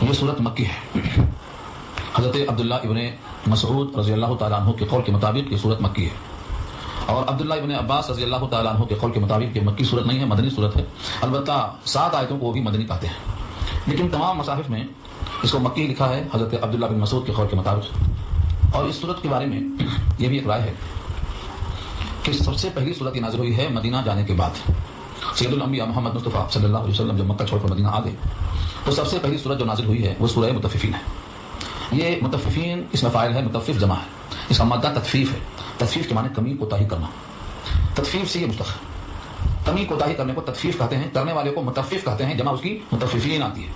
یہ صورت مکی ہے۔ حضرت عبداللہ ابن مسعود رضی اللہ تعالیٰ عنہ کے قول کے مطابق یہ صورت مکی ہے، اور عبداللہ ابن عباس رضی اللہ تعالیٰ عنہ کے قول کے مطابق یہ مکی صورت نہیں ہے، مدنی صورت ہے۔ البتہ 7 آیتوں کو وہ بھی مدنی کہتے ہیں، لیکن تمام مصاحف میں اس کو مکی لکھا ہے حضرت عبداللہ بن مسعود کے قول کے مطابق۔ اور اس صورت کے بارے میں یہ بھی ایک رائے ہے کہ سب سے پہلی صورت یہ نازل ہوئی ہے مدینہ جانے کے بعد۔ سید الانبیاء محمد مصطفیٰ صلی اللہ علیہ وسلم جب مکہ چھوڑ کر مدینہ آ گئے تو سب سے پہلی صورت جو نازل ہوئی ہے وہ سورہ مطففین ہے۔ یہ مطففین اس میں فاعل ہے، مطفف جمع ہے، اس کا مادہ تطفیف ہے۔ تطفیف کے معنی کمی کوتاہی کرنا، تطفیف سے یہ مشتق ہے۔ کمی کوتاہی کرنے کو تطفیف کہتے ہیں، کرنے والے کو مطفف کہتے ہیں، جمع اس کی مطففین آتی ہے۔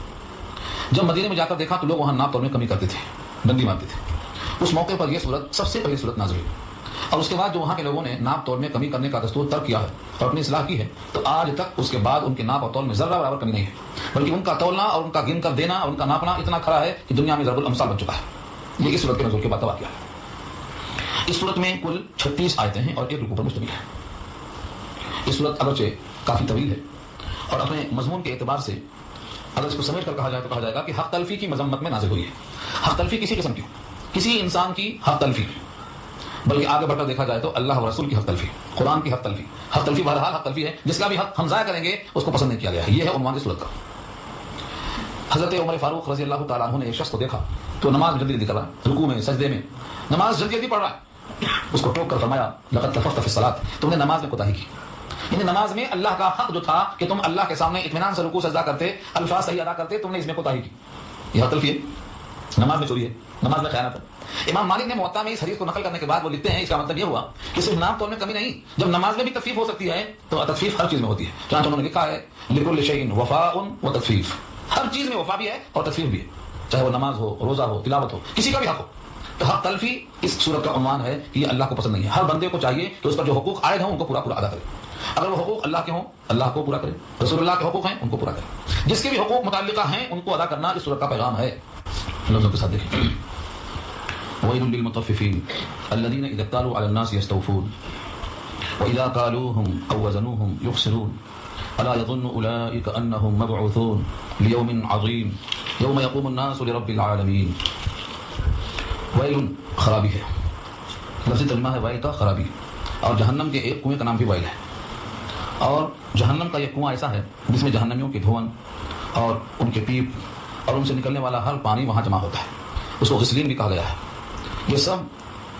جب مدینے میں جا کر دیکھا تو لوگ وہاں ناپ تول میں کمی کرتے تھے، بندی مارتے تھے۔ اس موقع پر یہ صورت سب سے پہلی صورت نازل ہوئی، اور اس کے بعد جو وہاں کے لوگوں نے ناپ تول میں کمی کرنے کا دستور ترک کیا ہے اور اپنی اصلاح کی ہے، تو آج تک اس کے بعد ان کے ناپ اور تول میں ذرہ برابر کمی نہیں ہے، بلکہ ان کا تولنا اور ان کا گن کر دینا اور ان کا ناپنا اتنا کھڑا ہے کہ دنیا میں ضرب الامثال بن چکا ہے۔ یہ اس صورت کے نزول کے بعد واقعہ ہے۔ اس صورت میں کل 36 آیتیں ہیں اور 1 رکوع پر مشتمل ہے۔ اس صورت اگرچہ کافی طویل ہے اور اپنے مضمون کے اعتبار سے اگر اس کو سمیٹ کر کہا جائے تو کہا جائے گا کہ حق تلفی کی مذمت میں نازل ہوئی ہے۔ حق تلفی کسی قسم کی ہو، کسی انسان کی حق تلفی، بلکہ آگے بڑھ کر دیکھا جائے تو اللہ و رسول کی حق تلفی، قرآن کی حق تلفی۔ حق تلفی بہرحال حق تلفی ہے، جس کا بھی حق ہم ضائع کریں گے اس کو پسند نہیں کیا گیا ہے۔ یہ ہے عنوان اس صورت کا۔ حضرت عمر فاروق رضی اللہ تعالیٰ عنہ نے ایک شخص کو دیکھا تو نماز میں جلدی جلدی کر رہا ہے، رکوع میں سجدے میں نماز جلدی جلدی پڑھ رہا ہے۔ اس کو ٹوک کر فرمایا لقد تفرطت فی الصلاۃ، تم نے نماز میں کوتاہی کی۔ یعنی نماز میں اللہ کا حق جو تھا کہ تم اللہ کے سامنے اطمینان سے رکوع سجدہ کرتے، الفاظ صحیح ادا کرتے، تم نے اس میں کوتاہی کی۔ یہ حق تلفی ہے، نماز میں چوری ہے، نماز میں خیانت ہے۔ امام مالک نے موطا میں اس حدیث کو نقل کرنے کے بعد وہ لکھتے ہیں اس کا مطلب یہ ہوا کہ صرف نام تول میں کمی نہیں، جب نماز میں بھی تخفیف ہو سکتی ہے تو تخفیف ہر چیز میں ہوتی ہے۔ چنانچہ انہوں نے لکھا ہے لکل شیء وفاء و تخفیف، ہر چیز میں وفا بھی ہے اور تخفیف بھی ہے، چاہے وہ نماز ہو، روزہ ہو، تلاوت ہو، کسی کا بھی حق ہو۔ تو حق تلفی اس صورت کا عنوان ہے کہ یہ اللہ کو پسند نہیں ہے۔ ہر بندے کو چاہیے کہ اس پر جو حقوق عائد ہوں ان کو پورا پورا ادا کرے۔ اگر وہ حقوق اللہ کے ہوں اللہ کو پورا کرے، رسول اللہ کے حقوق ہیں ان کو پورا کرے، جس کے بھی حقوق متعلقہ ہیں ان کو ادا کرنا اس صورت کا پیغام ہے۔ لفظوں کے ساتھ دیکھیں، وَيْلٌ لِّلْمُطَفِّفِينَ الَّذِينَ إِذَا اكْتَالُوا عَلَى النَّاسِ يَسْتَوْفُونَ وَإِذَا كَالُوهُمْ أَوْ وَّزَنُوهُمْ يُخْسِرُونَ أَلَا يَظُنُّ أُولَٰئِكَ أَنَّهُمْ مَبْعُوثُونَ لِيَوْمٍ عَظِيمٍ يَوْمَ يَقُومُ النَّاسُ لِرَبِّ الْعَالَمِينَ۔ وَيْلٌ خرابی ہے، لفظی ترجمہ ہے وائل کا خرابی، اور جہنم کے ایک کنویں کا نام بھی وائل ہے۔ اور جہنم کا یہ کنواں ایسا ہے جس میں جہنمیوں کے دھون اور ان کے پیپ اور ان سے نکلنے والا ہر پانی وہاں جمع ہوتا ہے، اس کو غسلین بھی کہا گیا ہے۔ یہ سب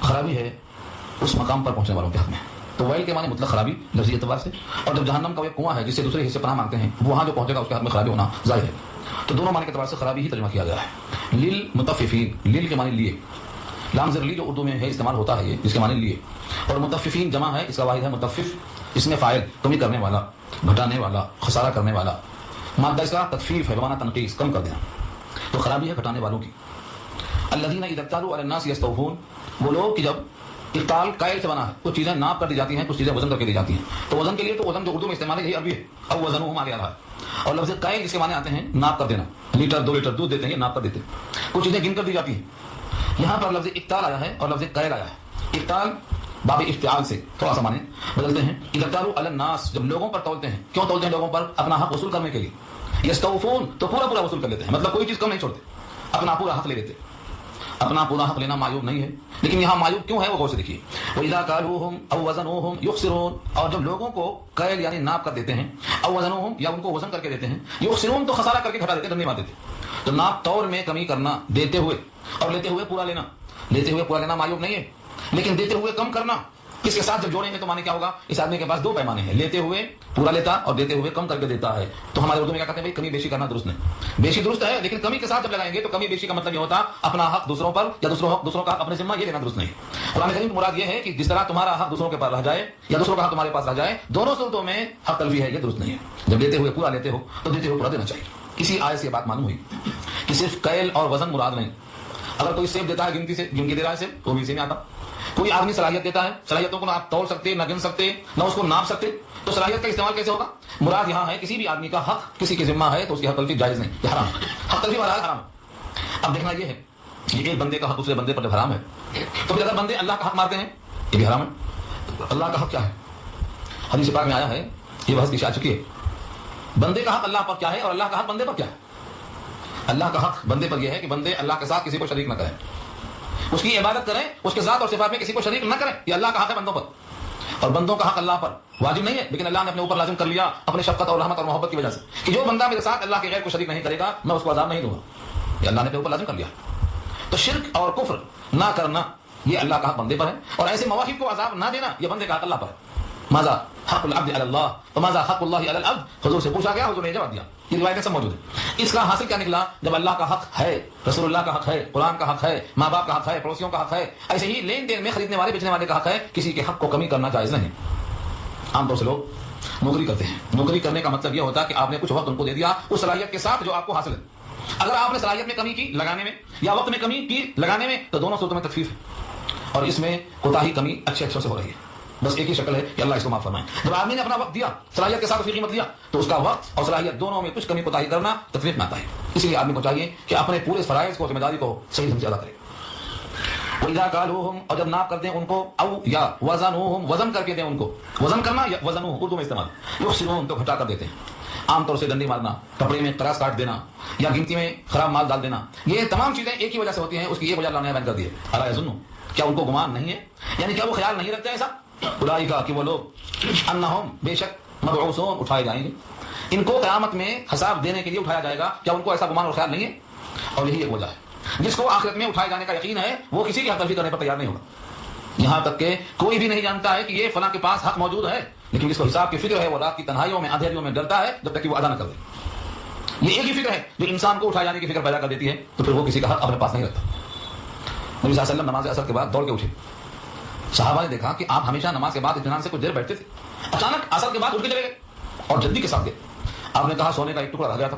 خرابی ہے اس مقام پر پہنچنے والوں کے حق میں۔ تو ویل کے معنی مطلق خرابی لفظی اعتبار سے، اور جب جہنم کا وہ کنواں ہے جس سے دوسرے حصے پناہ مانگتے ہیں وہ وہاں جو پہنچے گا اس کے حق میں خرابی ہونا ظاہر ہے۔ تو دونوں معنی کے اعتبار سے خرابی ہی ترجمہ کیا گیا ہے۔ للمطففین، لیل کے معنی لیے، لام زر لی جو اردو میں ہے استعمال ہوتا ہے یہ، جس کے معنی لیے، اور مطففین جمع ہے، اس کا واحد ہے مطفف، اس میں فاعل کمی کرنے والا، گھٹانے والا، خسارہ کرنے والا، مادہ اس کا تخفیف ہے، بمعنی تنقیص، کم کر دینا۔ تو خرابی ہے گھٹانے والوں کی۔ الذین اذا اکتالوا علی الناس یستوفون، وہ لوگ کہ جب اکتال قائل سے بنا ہے، کچھ چیزیں ناپ کر دی جاتی ہیں، کچھ چیزیں وزن کر کے دی جاتی ہیں۔ تو وزن کے لیے تو وزن جو اردو میں استعمال ہے یہی عربی ہے، او وزنہم علی الہا، اور لفظ قائل جس کے معنی آتے ہیں ناپ کر دینا، لیٹر 2 لیٹر دودھ دیتے ہیں یہ ناپ کر دیتے ہیں، کچھ چیزیں گن کر دی جاتی ہیں۔ یہاں پر لفظ اکتال آیا ہے اور لفظ قائل آیا ہے۔ اکتال باب افتعال سے تھوڑا سا معنی بدلتے ہیں۔ اذا اکتالوا علی الناس، جب لوگوں پر تولتے ہیں، کیوں تولتے ہیں لوگوں پر؟ اپنا حق وصول کرنے کے لیے۔ یستوفون، تو پورا پورا وصول کر لیتے ہیں، مطلب کوئی چیز کم نہیں چھوڑتے، اپنا پورا حق لے لیتے۔ اپنا پورا حق لینا معیوب نہیں ہے، لیکن یہاں معیوب کیوں ہے وہ غور سے دیکھیے۔ وَإِذَا كَالُوهُمْ أَوْ وَزَنُوهُمْ يُخْسِرُونَ، اور جب لوگوں کو قیل یعنی ناپ کر دیتے ہیں، او وزنوہم یا ان کو وزن کر کے دیتے ہیں، یخسرون تو خسارہ کر کے گھٹا دیتے ہیں، دم نہیں مار دیتے۔ تو ناپ تول میں کمی کرنا، دیتے ہوئے اور لیتے ہوئے پورا لینا، لیتے ہوئے پورا لینا معیوب نہیں ہے، لیکن دیتے ہوئے کم کرنا، اس کے ساتھ جب جوڑیں گے تو معنی کیا ہوگا؟ اس آدمی کے پاس 2 پیمانے ہیں، لیتے ہوئے پورا لیتا اور دیتے ہوئے کم کر کے دیتا ہے۔ تو ہمارے اردو میں کیا کہتے ہیں بھائی کمی بیشی کرنا درست نہیں، بیشی درست ہے لیکن کمی کے ساتھ جب لگائیں گے تو کمی بیشی کا مطلب یہ ہوتا اپنا حق دوسروں پر یا دوسروں کا اپنے ذمہ یہ لینا درست نہیں۔ قرآن کریم کی مراد یہ ہے کہ جس طرح تمہارا حق دوسروں کے پاس رہ جائے یا دوسروں کا حق تمہارے پاس رہ جائے، دونوں صورتوں میں حق تلفی ہے، یہ درست نہیں ہے۔ جب لیتے ہوئے پورا لیتے ہو تو دیتے ہوئے پورا دینا چاہیے۔ اسی آیت سے یہ بات معلوم ہوئی کہ صرف قیل اور وزن مراد نہیں۔ اگر کوئی سیب دیتا ہے گنتی سے، گن کے دے رہا ہے سیب، وہ بھی اسی میں آتا۔ کوئی آدمی صلاحیت دیتا ہے، صلاحیتوں کو نہ آپ تول سکتے، نہ گن سکتے، نہ اس کو ناپ سکتے، تو صلاحیت کا استعمال کیسے ہوگا؟ مراد یہاں ہے کسی بھی آدمی کا حق کسی کے ذمہ ہے تو اس کی حق تلفی جائز نہیں، یہ حرام ہے۔ حق تلفی والا حرام ہے۔ اب دیکھنا یہ ہے کہ ایک بندے کا حق دوسرے بندے پر جب حرام ہے تو پھر اگر بندے اللہ کا حق مارتے ہیں یہ بھی حرام ہے۔ اللہ کا حق کیا ہے؟ حدیث پاک میں آیا ہے، یہ بحث کی شاید چکی ہے بندے کا حق اللہ پر کیا ہے اور اللہ کا حق بندے پر کیا ہے؟ اللہ کا حق بندے پر یہ ہے کہ بندے اللہ کے ساتھ کسی کو شریک نہ کریں، اس کی عبادت کریں، اس کے ذات اور صفات میں کسی کو شریک نہ کریں. یہ اللہ کا حق ہے بندوں پر، اور بندوں کا حق اللہ پر واجب نہیں ہے، لیکن اللہ نے اپنے اوپر لازم کر لیا اپنے شفقت اور رحمت اور محبت کی وجہ سے کہ جو بندہ میرے ساتھ اللہ کے غیر کو شریک نہیں کرے گا میں اس کو عذاب نہیں دوں گا. یہ اللہ نے اپنے اوپر لازم کر لیا. تو شرک اور کفر نہ کرنا یہ اللہ کا حق بندے پر ہے، اور ایسے مواہب کو عذاب نہ دینا یہ بندے کا حق اللہ پر ہے. ماذا حق العبد علی اللہ وماذا حق اللہ علی العبد، حضور سے پوچھا گیا، حضور نے جواب دیا. یہ روایتیں سب موجود ہیں. اس کا حاصل کیا نکلا؟ جب اللہ کا حق ہے، رسول اللہ کا حق ہے، قرآن کا حق ہے، ماں باپ کا حق ہے، پڑوسیوں کا حق ہے، ایسے ہی لین دین میں خریدنے والے بیچنے والے کا حق ہے. کسی کے حق کو کمی کرنا جائز نہیں. عام طور سے لوگ نوکری کرتے ہیں، نوکری کرنے کا مطلب یہ ہوتا ہے کہ آپ نے کچھ وقت ان کو دے دیا اس صلاحیت کے ساتھ جو آپ کو حاصل ہے. اگر آپ نے صلاحیت میں کمی کی لگانے میں یا وقت میں کمی کی لگانے میں تو دونوں صورتوں میں تکلیف ہے، اور اس میں کوتاہی کمی اچھے سے ہو رہی ہے. بس ایک ہی شکل ہے کہ اللہ اس کو معاف فرمائے. جب آدمی نے اپنا وقت دیا صلاحیت کے ساتھ اس کی قیمت لیا تو اس کا وقت اور صلاحیت دونوں میں کچھ کمی کوتاہی کرنا تکلیف میں آتا ہے. اسی لیے آدمی کو چاہیے کہ اپنے پورے فرائض کو، ذمہ داری کو صحیح ڈھنگ سے ادا کرے. وَإِذَا كَالُوهُمْ، اور جب ناپ کر دیں ان کو، او یا وزنوہم، وزن کر کے دیں ان کو. وزن کرنا یا وزنوہ اردو میں استعمال. یخسرون، تو گھٹا کر دیتے ہیں. عام طور سے ڈنڈی مارنا، کپڑے میں کراس کاٹ دینا یا گنتی میں خراب مال ڈال دینا، یہ تمام چیزیں ایک ہی وجہ سے ہوتی ہیں. اس کی یہ وجہ اللہ نے بیان کر دی ہے. الا یظن، کیا ان کو گمان نہیں ہے، یعنی کیا وہ خیال نہیں رکھتے ایسا؟ اولئک، کہ وہ لوگ، انہم، بے شک، مبعوثون، اٹھائے جائیں گے، ان کو قیامت میں حساب دینے کے لیے اٹھایا جائے گا. کیا ان کو ایسا گمان اور خیال نہیں ہے؟ اور یہی ایک وجہ ہے. جس کو آخرت میں اٹھائے جانے کا یقین ہے وہ کسی کی حق تلفی کرنے پر تیار نہیں ہوگا. یہاں تک کہ کوئی بھی نہیں جانتا ہے کہ یہ فلاں کے پاس حق موجود ہے، لیکن جس کو حساب کی فکر ہے وہ رات کی تنہائیوں میں اندھیریوں میں ڈرتا ہے جب تک کہ وہ ادا نہ کر دے. یہ ایک ہی فکر ہے جو انسان کو اٹھائے جانے کی فکر پیدا کر دیتی ہے، تو پھر وہ کسی کا حق اپنے پاس نہیں رکھتا. نبی صلی اللہ علیہ وسلم نماز عصر کے بعد دوڑ کے اٹھے. صحابہ نے دیکھا کہ آپ ہمیشہ نماز کے بعد اطمینان سے کچھ دیر بیٹھتے تھے، اچانک عصر کے بعد اٹھ کے چلے گئے اور جلدی کے ساتھ گئے. آپ نے کہا سونے کا ایک ٹکڑا رہ گیا تھا،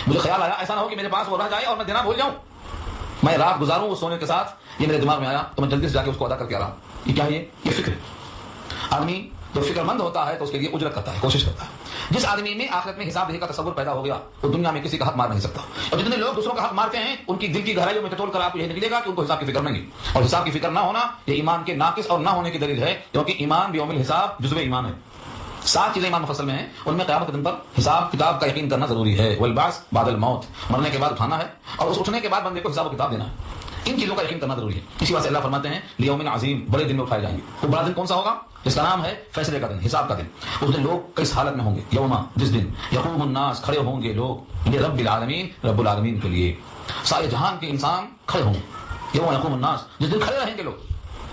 مجھے خیال آیا ایسا نہ ہو کہ میرے پاس وہ رہ جائے اور میں دینا بھول جاؤں، میں رات گزاروں اس سونے کے ساتھ. یہ میرے دماغ میں آیا تو میں جلدی سے جا کے اس کو ادا کر کے آ رہا ہوں. یہ کیا ہے؟ یہ فکر ہے. آدمی جو فکر مند ہوتا ہے تو اس کے لیے اجرت کرتا ہے، کوشش کرتا ہے. جس آدمی میں آخرت میں حساب دہی کا تصور پیدا ہو گیا وہ دنیا میں کسی کا حق مار نہیں سکتا. اور جتنے لوگ دوسروں کا حق مارتے ہیں ان کی دل کی گہرائیوں میں ٹٹول کر آپ کو یہ نکلے گا کہ ان کو حساب کی فکر نہیں ہے. اور حساب کی فکر نہ ہونا یہ ایمان کے ناقص اور نہ ہونے کی دلیل ہے، کیونکہ ایمان بیوم الحساب جزو ایمان ہے. 7 چیزیں ایمان مفصل میں ہیں، ان میں قیامت کے دن پر حساب کتاب کا یقین کرنا ضروری ہے. والبعث بعد الموت، مرنے کے بعد اٹھانا ہے اور اس اٹھنے کے بعد بندے کو حساب و کتاب دینا ہے. ان چیزوں کا یقین کرنا ضروری ہے. اسی وجہ سے اللہ فرماتے ہیں لیوم عظیم، بڑے دن میں اٹھائے جائیں گے. وہ بڑا دن کون سا ہوگا؟ جس کا نام ہے فیصلے کا دن، حساب کا دن. اس دن لوگ کس حالت میں ہوں گے؟ یوما، جس دن یقوم الناس، کھڑے ہوں گے لوگ، رب العالمین، رب العالمین کے لیے. سارے جہان کے انسان کھڑے ہوں گے. یوم یقوم الناس، جس دن کھڑے رہیں گے لوگ.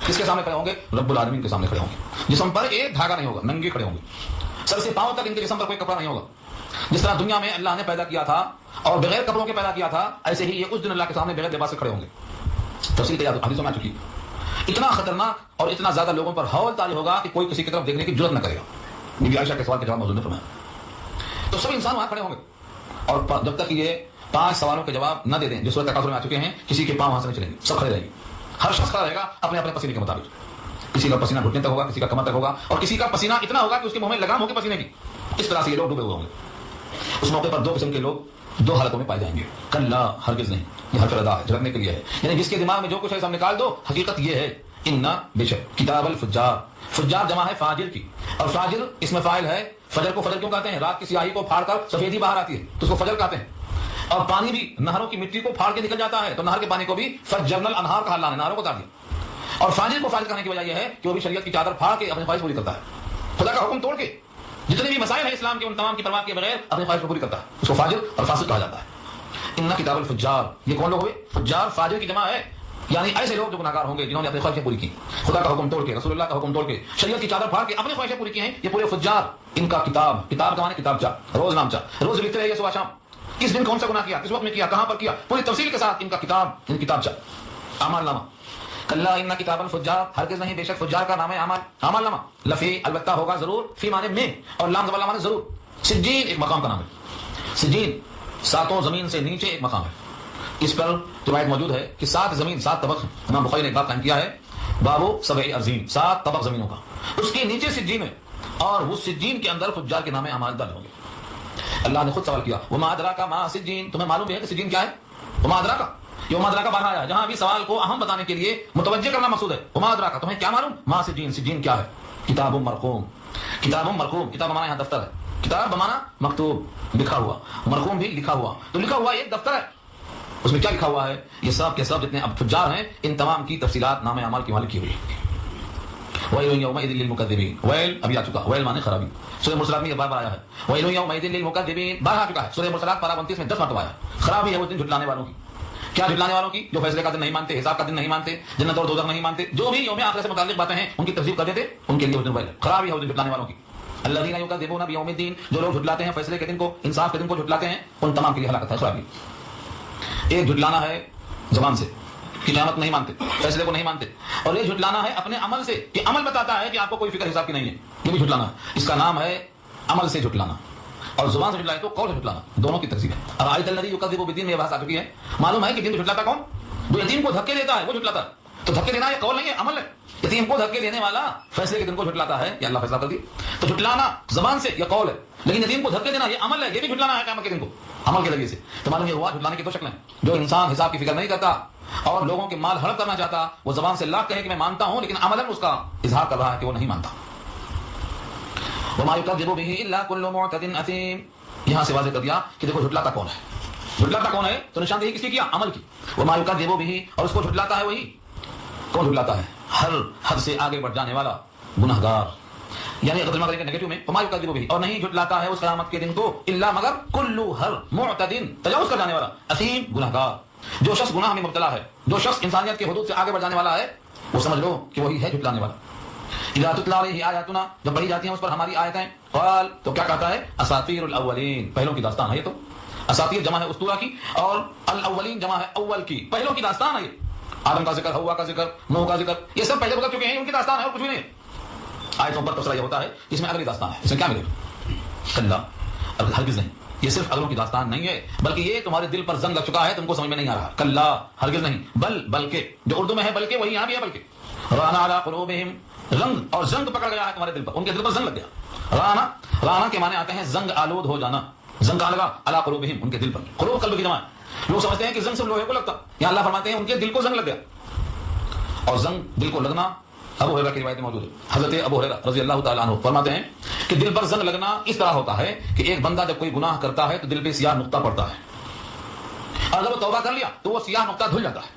کس کے سامنے کھڑے ہوں گے؟ رب العالمین کے سامنے کھڑے ہوں گے. جسم پر ایک دھاگا نہیں ہوگا، ننگے کھڑے ہوں گے. سر سے پاؤں تک ان کے جسم پر کوئی کپڑا نہیں ہوگا. جس طرح دنیا میں اللہ نے پیدا کیا تھا اور بغیر کپڑوں کے پیدا کیا تھا، ایسے ہی یہ اس دن اللہ کے سامنے بغیر لباس سے کھڑے ہوں گے. تفصیل تیار حدیثوں میں آ چکی. اتنا خطرناک اور اتنا زیادہ لوگوں پر ہول تاری ہوگا کہ کوئی کسی کی طرف دیکھنے کی جرات نہ کرے گا. بی بی عائشہ کے سوال کے جواب موجود نے فرمایا. تو سب انسان وہاں کھڑے ہوں گے اور جب تک یہ 5 سوالوں کے جواب نہ دے دیں جو سورۃ تکاثر میں آ چکے ہیں، کسی کے پاؤں وہاں سے نہیں چلیں گے، سب کھڑے رہیں گے. ہر شخص کھڑا رہے گا اپنے اپنے پسینے کے مطابق. کسی کا پسینہ گھٹنے تک ہوگا، کسی کا کمر تک ہوگا، اور کسی کا پسینہ اتنا ہوگا کہ اس کے منہ میں لگام ہوگی پسینے کی. اس طرح سے یہ لوگ ڈوبے ہوئے ہوں گے. اس موقع پر 2 قسم کے لوگ 2 حالتوں میں پائے جائیں گے. کلا، ہرگز نہیں، یہ حرف ادا ہے، جھڑکنے کے لیے ہے. یعنی جس کے دماغ میں جو کچھ ہے سب نکال دو. حقیقت یہ ہے انا، بے شک، کتاب الفجار. فجار جمع ہے فاجر کی، اور فاجر اس میں فاعل ہے. فجر کو فجر کیوں کہتے ہیں؟ رات کی سیاہی کو پھاڑ کر سفیدی باہر آتی ہے تو اس کو فجر کہتے ہیں. اور پانی بھی نہروں کی مٹی کو پھاڑ کے نکل جاتا ہے تو نہر کے پانی کو بھی فجرنا الانہار کہا اللہ نے، نہروں کو اتار دیا. اور فاجر کو فاجر کہنے کی وجہ یہ ہے کہ وہ بھی شریعت کی چادر پھاڑ کے اپنی خواہش پوری کرتا ہے. خدا کا حکم توڑ کے جتنے بھی مسائل ہیں اسلام کے ان تمام کی پرواہ کیے بغیر اپنی خواہش کو پوری کرتا ہے، اس کو فاجر اور فاسق کہا جاتا ہے. ان کتاب الفجار، یہ کون لوگ ہوئے؟ فجار فاجر کی جمع ہے، یعنی ایسے لوگ جو گناہگار ہوں گے جنہوں نے اپنی خواہشیں پوری کی، خدا کا حکم توڑ کے، رسول اللہ کا حکم توڑ کے، شریعت کی چادر پھاڑ کے اپنی خواہشیں پوری کی ہیں. یہ پورے فجار. ان کا کتاب، کتاب کا معنی کتابچہ، روز نامچہ، روز لکھتے رہے صبح شام، کس دن کون سا گناہ کیا، کس وقت میں کیا، کہاں پر کیا، پوری تفصیل کے ساتھ ان کا کتاب، ان کتابچہ، اعمال نامہ. کلا ان کتاب الفجار، ہرگز نہیں، بے شک فجار کا نام ہے اعمال نامہ. لفی، البتہ ہوگا ضرور، فی معنی میں، اور لام زبر معنی ضرور. سجین ایک مقام کا نام ہے. سجین 7 زمین سے نیچے ایک مقام ہے. اس پر روایت موجود ہے کہ 7 زمین 7 طبق ہیں. امام بخاری نے ایک بات قائم کیا ہے، بابو 7 ارضین، 7 طبق زمینوں کا. اس کے نیچے سجین ہے اور وہ سجین کے اندر فجار کے نام اعمال درج ہوں گے. اللہ نے خود سوال کیا، وما ادراک ما سجین، تمہیں معلوم ہے کہ سجین کیا ہے؟ وما ادراک، یہ وما ادراک باہر آیا جہاں ابھی سوال کو اہم بتانے کے لیے متوجہ کرنا مقصود ہے. وما ادراک، تمہیں کیا معلوم؟ ما سجین، سجین کیا ہے؟ کتاب مرقوم. کتاب مرقوم، کتاب ہمارے یہاں دفتر ہے. کتاب بمانا مکتوب لکھا ہوا, مرقوم بھی لکھا ہوا. تو لکھا ہوا ایک دفتر ہے, اس میں کیا لکھا ہوا ہے, یہ سب کے سب جتنے اب فجار ہیں ان تمام کی تفصیلات نام اعمال کی مالک کی ہوئی. ویل یومئذ للمکذبین, ویل ابھی آ چکا, ویل مانے خرابی. سورہ مرسلات میں یہ بار بار آیا ہے, ویل یومئذ للمکذبین, بار آ چکا ہے. سورہ مرسلات پارہ 29 میں 10 مرتبہ آیا. خرابی ہے اس دن جھٹلانے والوں کی. کیا جھٹلانے والوں کی؟ جو فیصلے کا دن نہیں مانتے, حساب کا دن نہیں مانتے, جنت اور دوزخ نہیں مانتے, جو بھی یوم آخرت سے متعلق باتیں ہیں ان کی تکذیب کر دیتے, ان کے لیے اس دن ویل, خرابی ہے اس دن جھٹلانے والوں کی. الذین یکذبون بیوم الدین, جو لوگ جھٹلاتے ہیں فیصلے کے دن کو, انصاف کے دن کو جھٹلاتے ہیں, ان تمام کے لیے ہلاکت ہے, خرابی. ایک جھٹلانا ہے زبان سے کہ قیامت نہیں مانتے, فیصلے کو نہیں مانتے, اور ایک جھٹلانا ہے اپنے عمل سے کہ عمل بتاتا ہے کہ آپ کو کوئی فکر حساب کی نہیں ہے, یہ بھی جھٹلانا ہے. اس کا نام ہے عمل سے جھٹلانا, اور زبان سے جھٹلائے تو قول سے جھٹلانا, دونوں کی تقسیم ہے. ارائیت الذی یکذب بالدین میں یہ بات آ چکی ہے. معلوم ہے کہ دین کو جھٹلاتا کون؟ جو یتیم کو دھکے دیتا ہے وہ جھٹلاتا ہے. تو دھکے دینا یہ قول نہیں ہے, عمل ہے. یتیم کو دھکے دینے والا فیصلے کے دن کو جھٹلاتا ہے کہ اللہ فیصلہ کر دی. تو جھٹلانا زبان سے یہ قول ہے, لیکن یتیم کو دھکے دینا یہ عمل ہے, یہ بھی جھٹلانا ہے قیامت کے دن کو عمل کے ذریعے سے. تو معلوم یہ ہوا جھٹلانے کی دو شکلیں, جو انسان حساب کی فکر نہیں کرتا اور لوگوں کے مال ہڑپ کرنا چاہتا, وہ زبان سے لاکھ کہے کہ میں مانتا ہوں, لیکن عملاً اس کا اظہار کر رہا ہے کہ وہ نہیں مانتا. وما یکذب به الا کل معتد اثیم, یہاں سے واضح کر دیا کہ دیکھو جھٹلاتا کون ہے. جھٹلاتا کون ہے تو نشاندہی کس کی کیا؟ عمل کی. وما یکذب به, اور اس کو جھٹلاتا ہے وہی کون جھٹلاتا ہے؟ ہر حد سے آگے بڑھ جانے والا گنہگار. یعنی اگر ترجمہ کریں گے نیگیٹو میں, وما یکذب به, اور نہیں جھٹلاتا ہے اس قیامت کے دن کو, الا مگر کل ہر معتد, تجاوز کر جانے والا, اثیم گنہگار. جو شخص گناہ میں مبتلا ہے, جو شخص انسانیت کے حدود سے آگے بڑھ جانے والا ہے, وہ سمجھ لو کہ وہی ہے جھٹلانے والا. اذا تتلی علیہ آیاتنا, جب پڑھی جاتی ہیں اس پر ہماری آیتیں, قال, تو کیا کہتا ہے؟ اساطیر الاولین, پہلوں کی داستان ہے یہ. تو اساطیر جمع ہے اسطورہ کی, اور الاولین جمع ہے اول کی, پہلوں کی داستان ہے یہ. آدم کا ذکر, حوا کا ذکر, نوح کا ذکر, یہ سب پہلے گزر چکے ہیں, ان کی داستان ہے اور کچھ بھی نہیں. آیتوں پر تبصرہ یہ ہوتا ہے اس میں اگلی داستان ہے, اس میں کیا ملے گا؟ کلا, ہرگز نہیں. یہ صرف اگلوں کی داستان نہیں ہے, بلکہ یہ تمہارے دل پر زنگ لگ چکا ہے, تم کو سمجھ میں نہیں آ رہا. کلا, ہرگز نہیں. بلکہ, جو اردو میں ہے بلکہ, وہی یہاں بھی ہے بلکہ. رانا علی قلوبہم, رنگ اور زنگ پکڑ گیا ہے تمہارے دل پر, ان کے دل پر زنگ لگ گیا. رانا کے معنی آتے ہیں زنگ آلود ہو جانا, زنگ آ لگا علی قلوبہم, ان کے دل پر. قلوب قلب کی جمع ہے. لوگ سمجھتے ہیں کہ زنگ صرف لوہے کو لگتا, یہاں اللہ فرماتے ہیں ان کے دل کو زنگ لگ گیا. اور زنگ دل کو لگنا ابو ہریرہ کی روایت موجود ہے. حضرت ابو ہریرہ رضی اللہ تعالیٰ عنہ فرماتے ہیں کہ دل پر زنگ لگنا اس طرح ہوتا ہے کہ ایک بندہ جب کوئی گناہ کرتا ہے تو دل پہ سیاہ نقطہ پڑتا ہے, اور اگر وہ توبہ کر لیا تو وہ سیاہ نقطہ دھل جاتا ہے,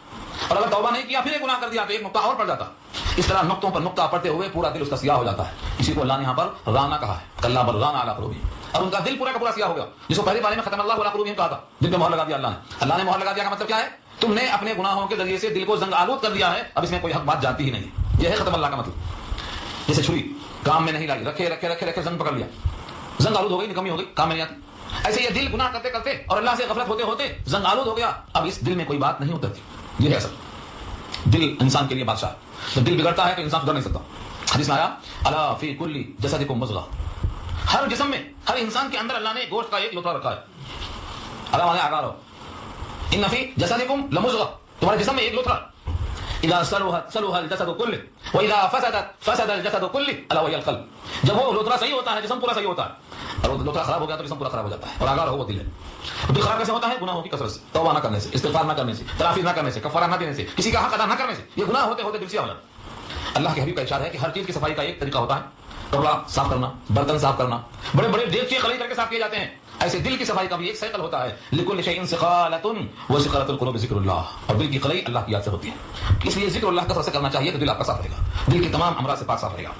اور اگر توبہ نہیں کیا پھر ایک گناہ کر دیا تو ایک نقطہ اور پڑ جاتا ہے. اس طرح نقطوں پر نقطہ پڑتے ہوئے پورا دل اس کا سیاہ ہو جاتا ہے. اسی کو اللہ نے یہاں پر رانا کہا ہے, کلا بل رانا علی قلوبہم, اور ان کا دل پورا کا پورا سیاہ ہو گیا, جس کو پہلے بارے میں ختم اللہ علی قلوبہم کہا تھا, دل پہ مہر لگا دیا اللہ نے. اللہ نے مہر لگا دیا کا مطلب کیا ہے؟ تم نے اپنے گناہوں کے ذریعے سے دل کو زنگ آلود کر دیا ہے, اب اس میں کوئی حق بات جاتی ہی نہیں. یہ ہے ختم اللہ کا مطلب. جیسے چھری کام میں نہیں لائی, رکھے رکھے رکھے رکھے زنگ پکڑ لیا, زنگ آلود ہو گئی, نکمی ہو گئی, کام میں نہیں آتی. ایسے یہ دل گناہ کرتے کرتے اور اللہ سے غفلت ہوتے ہوتے زنگ آلود ہو گیا, اب اس دل میں کوئی بات نہیں اترتی. یہ ہے اصل دل انسان کے لیے بادشاہ. جب دل بگڑتا ہے تو انسان سدھر نہیں سکتا. حدیث میں آیا الا فی کل جسدکم مضغہ, ہر جسم میں, ہر انسان کے اندر اللہ نے گوشت کا ایک لوتھڑا رکھا ہے. الا مانے آگاہ رہو, ان فی جسدکم لمضغہ, تمہارے جسم میں ایک لوتھڑا. اذا صلح الجسد كله واذا فسد الجسد كله الا وهي القلب, جب وہ لوتھڑا صحیح ہوتا ہے جسم پورا صحیح ہوتا ہے, اور وہ لوتھڑا خراب ہو گیا تو جسم پورا خراب ہو جاتا ہے. اور آگاہ رہو وہ دل ہے. دل خراب کیسے ہوتا ہے؟ گناہوں کی کثرت سے, توبہ نہ کرنے سے, استغفار نہ کرنے سے, تلافی نہ کرنے سے, کفارہ نہ دینے سے, کسی کا حق ادا نہ کرنے سے, یہ گناہ ہوتے ہوتے دل سیاہ ہو جاتا ہے. اللہ کے حبیب کا ارشاد ہے کہ ہر چیز کی صفائی کا ایک طریقہ ہوتا ہے, کپڑا صاف کرنا, برتن صاف کرنا, بڑے بڑے دیگچے خلی کر کے صاف کیے جاتے ہیں. ایسے دل کی صفائی کا بھی ایک سائیکل ہوتا ہے. لکل شیء سقالۃ وسقالۃ القلوب ذکر اللہ, اور دل کی خلائی اللہ کی یاد سے ہوتی ہے. اس لیے ذکر اللہ کثرت سے کرنا چاہیے تو دل آپ کا صاف رہے گا, دل کے تمام امراض سے پاک صاف رہے گا.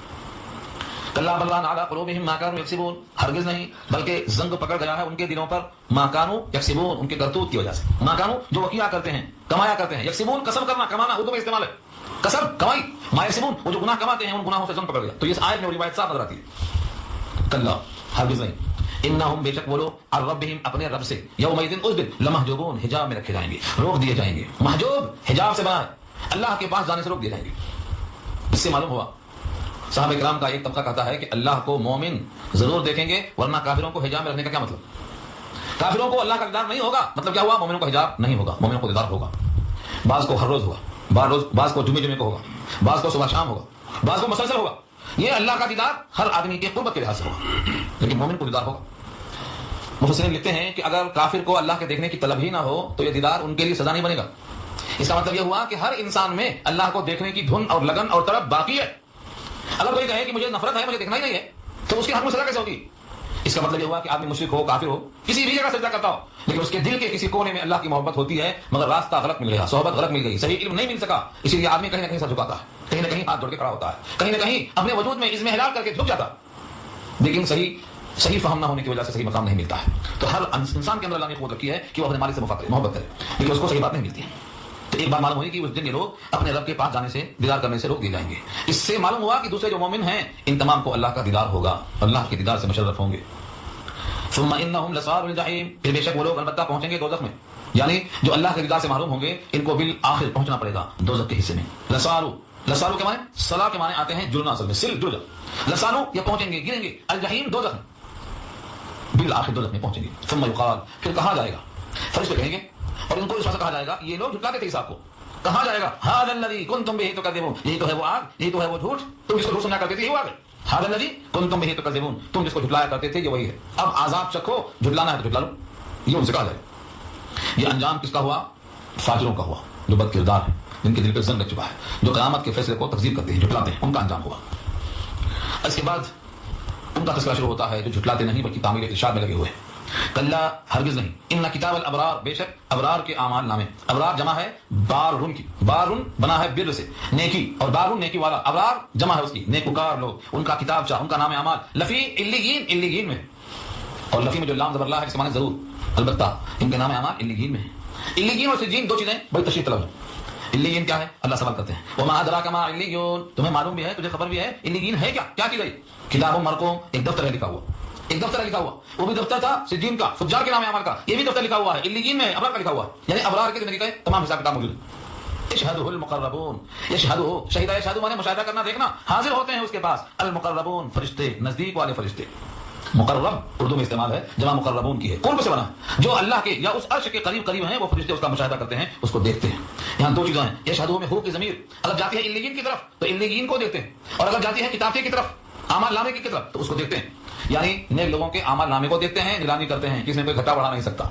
کلا بل ران علی قلوبہم ما کانوا یکسبون, ہرگز نہیں بلکہ زنگ پکڑ گیا ہے ان کے دلوں پر ما کانوا یکسبون, ان کے کرتوت کی وجہ سے. ما کانوا جو کیا کرتے ہیں, کمایا کرتے ہیں, یکسبون کسب کرنا, کمانا اردو میں استعمال ہے, کسب کمائی. ما یکسبون وہ جو گناہ کماتے ہیں ان گناہوں سے زنگ پکڑ گیا. تو اس آیت میں روایت صاف نظر آتی ہے. کلا, ہرگز نہیں, انہم بے شک وہ لوگ عن ربہم اپنے رب سے یومئذ اس دن لمحجوبون حجاب میں رکھے جائیں گے, روک دیے جائیں گے. محجوب حجاب سے بنا ہے, اللہ کے پاس جانے سے روک دیے جائیں گے. اس سے معلوم ہوا صحابہ کرام کا ایک طبقہ کہتا ہے کہ اللہ کو مومن ضرور دیکھیں گے, ورنہ کافروں کو حجاب میں رکھنے کا کیا مطلب؟ کافروں کو اللہ کا دیدار نہیں ہوگا, مطلب کیا ہوا؟ مومنوں کو حجاب نہیں ہوگا, مومنوں کو دیدار ہوگا. بعض کو ہر روز ہوگا, بعض کو جمعے کو ہوگا, بعض کو صبح شام ہوگا, بعض کو مسلسل ہوگا. یہ اللہ کا دیدار ہر آدمی کے قربت کے لحاظ سے ہوگا, لیکن مومن کو دیدار ہوگا. مفسرین لکھتے ہیں کہ اگر کافر کو اللہ کے دیکھنے کی طلب ہی نہ ہو تو یہ دیدار ان کے لیے سزا نہیں بنے گا. اس کا مطلب یہ ہوا کہ ہر انسان میں اللہ کو دیکھنے کی دھن اور لگن اور طلب باقی ہے. اگر کوئی کہے کہ مجھے نفرت ہے, مجھے دیکھنا ہی نہیں ہے, تو اس کے حق میں سزا کیسے ہوگی؟ اس کا مطلب یہ ہوا کہ آدمی مشرک ہو، کافر ہو، کسی بھی جگہ سجدہ کرتا ہو، لیکن اس کے دل کے کسی کونے میں اللہ کی محبت ہوتی ہے، مگر راستہ غلط مل گیا، صحبت غلط مل گئی، صحیح علم نہیں مل سکا، اسی لیے آدمی کہیں نہ کہیں سر جھکاتا ہے، کہیں نہ کہیں ہاتھ جوڑ کے کھڑا ہوتا ہے، کہیں نہ کہیں اپنے وجود میں اس میں ہلال کر کے جھک جاتا، لیکن صحیح فہم نہ ہونے کی وجہ سے صحیح مقام نہیں ملتا ہے۔ تو ہر انسان کے اندر اللہ نے قوت رکھی ہے کہ وہ اپنے مالک سے محبت کرے، لیکن اس کو صحیح بات نہیں ملتی ہے۔ تو ایک بات معلوم ہوئی کہ اس دن یہ لوگ اپنے رب کے پاس جانے سے، دیدار کرنے سے روک دیے جائیں گے۔ اس سے معلوم ہوا کہ دوسرے جو مومن ہیں ان تمام کو اللہ کا دیدار ہوگا، اللہ کے دیدار سے مشرف ہوں گے۔ ثم انہم لصالو الجحیم، پھر بے شک وہ لوگ البتہ پہنچیں گے دوزخ میں، یعنی جو اللہ کے دیدار سے محروم ہوں گے ان کو بالآخر پہنچنا پڑے گا دوزخ کے حصے میں۔ لصالو کے معنی صلا کے معنی آتے ہیں جڑنا، اصل میں سل جڑ جا، لصالو یہ پہنچیں گے، گریں گے، الجحیم دوزخ میں، بالآخر دوزخ میں پہنچیں گے۔ ثم یقال، پھر کہا جائے گا، فرشتے کہیں گے اور ان کو اس واسطے کہا جائے گا، یہ لوگ جھٹلاتے تھے عیسیٰ کو، کہا جائے گا ھذا الذی کنتم بہ تکذبون، یہی تو ہے وہ آگ، یہی تو ہے وہ جھوٹ، تم جس کو جھوٹ سمجھا کرتے تھے یہ وہ آگ ہے، ھذا الذی کنتم بہ تکذبون، تم جس کو جھٹلایا کرتے تھے یہ وہی ہے، اب عذاب چکھو، جھٹلانا ہے تو جھٹلا لو، یہ ان سے کہا جائے گا۔ یہ انجام کس کا ہوا؟ فاجروں کا ہوا، جو بد کردار ہیں، جن کے دل پہ زنگ لگ چکا ہے، جو قیامت کے فیصلے کو تکذیب کرتے ہیں، جھٹلاتے ہیں، ان کا انجام ہوا۔ اس کے بعد ان کا تذکرہ شروع ہوتا ہے جو جھٹلاتے نہیں بلکہ تعمیل ارشاد میں لگے ہوئے ہیں۔ کلا، ہرگز نہیں، ان کتاب الابرار، بے شک ابرار کے اعمال نامے، ابرار جمع ہے بارن کی، بارن بنا ہے بر سے، نیکی، اور بارن نیکی والا، ابرار جمع ہے اس کی، نیکوکار لوگ، ان کا کتابچہ، ان کا نام اعمال لفی علیین، علیین میں، اور لفی میں جو لام زبر لا ہے اس کے معنی ضرور، البتہ ان کے نام اعمال علیین میں ہیں۔ علیین اور سجین دو چیزیں بڑی تشریح طلب ہیں۔ علیین کیا ہے؟ اللہ سوال کرتے ہیں، وما ادراک ما علیون، تمہیں معلوم بھی ہے، تجھے خبر بھی ہے علیین ہے کیا؟ کیا چیز ہے؟ کتاب مرقوم، ایک دفتر ہے لکھا ہوا، ایک دفتر لکھا ہوا، وہ بھی دفتر تھا سجین کا، فجار کے نام اعمال کا، یہ بھی دفتر لکھا ہوا ہے، علیین میں ابرار کا لکھا ہوا ہے، یعنی ابرار کے زندگی کا تمام حساب کتاب موجود ہے۔ یشہدہ المقربون، یشہدہ، شہیدہ یشہدہ مانے مشاہدہ کرنا، دیکھنا، حاضر ہوتے ہیں اس کے پاس، المقربون، فرشتے، نزدیک والے فرشتے۔ مقرب اردو میں استعمال ہے، جمع مقربون کی ہے، قرب سے بنا، جو اللہ کے یا اس عرش کے قریب قریب ہیں، وہ فرشتے اس کا مشاہدہ کرتے ہیں، اس کو دیکھتے ہیں۔ یہاں دو چیزیں ہیں، یشہدہ میں ہو کی ضمیر اگر جاتی ہے علیین کی طرف تو علیین کو دیکھتے ہیں، اور اگر جاتی ہے کتابچے کی طرف، اعمال نامے کی طرف، تو اس کو دیکھتے ہیں، یعنی نیک لوگوں کے اعمال نامے کو دیکھتے ہیں، نیلامی کرتے ہیں، کسی میں کوئی گھٹا بڑھا نہیں سکتا،